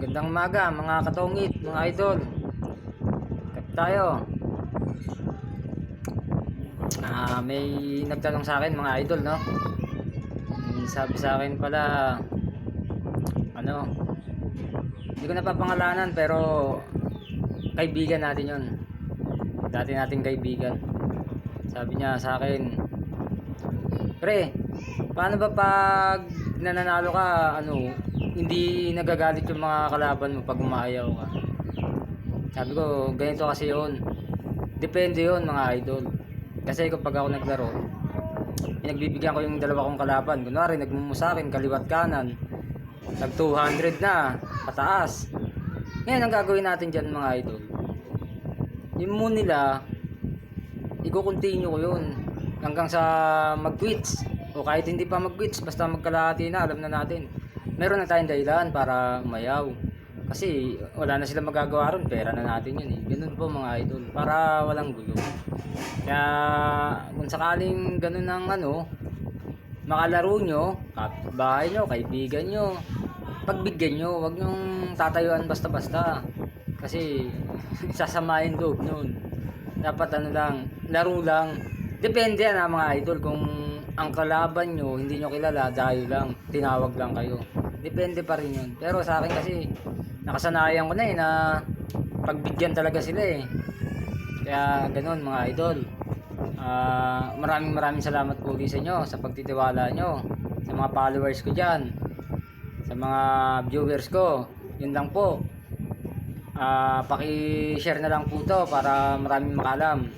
Gandang umaga mga katongit, mga idol. Kat tayo. May nagtanong sa akin mga idol, no? Sabi sa akin pala, ano, hindi ko napapangalanan pero kaibigan natin 'yon. Dati nating kaibigan. Sabi niya sa akin, "Pre, paano ba pag nananalo ka, hindi nagagalit yung mga kalaban mo pag umayaw ka?" Sabi ko, ganito kasi yun. Depende yun mga idol. Kasi kapag ako naglaro, pinagbibigyan ko yung dalawa kong kalaban. Kunwari, nagmumusakin, kaliwat kanan. Tag 200 na, pataas. Ngayon, ang gagawin natin dyan mga idol, yung moon nila, i-continue ko yun. Hanggang sa mag-quits. O kahit hindi pa mag-quits, basta magkalahati na, alam na natin. Meron na tayong dahilan para umayaw. Kasi wala na sila magagawa ron, pera na natin yun eh. Ganun po mga idol, para walang gulo. Kaya kung sakaling ganun ang makalaro nyo, kapitbahay nyo, kaibigan nyo, pagbigyan nyo, wag nyong tatayuan basta-basta. Kasi sasamahin loob nun. Dapat lang, laro lang. Depende yan mga idol, kung ang kalaban nyo, hindi nyo kilala, dayo lang, tinawag lang kayo. Depende pa rin yun. Pero sa akin kasi, nakasanayan ko na na pagbigyan talaga sila eh. Kaya ganun mga idol. Maraming salamat po sa inyo sa pagtitiwala nyo, sa mga followers ko dyan, sa mga viewers ko. Yun lang po. Paki-share na lang po to para maraming makalam.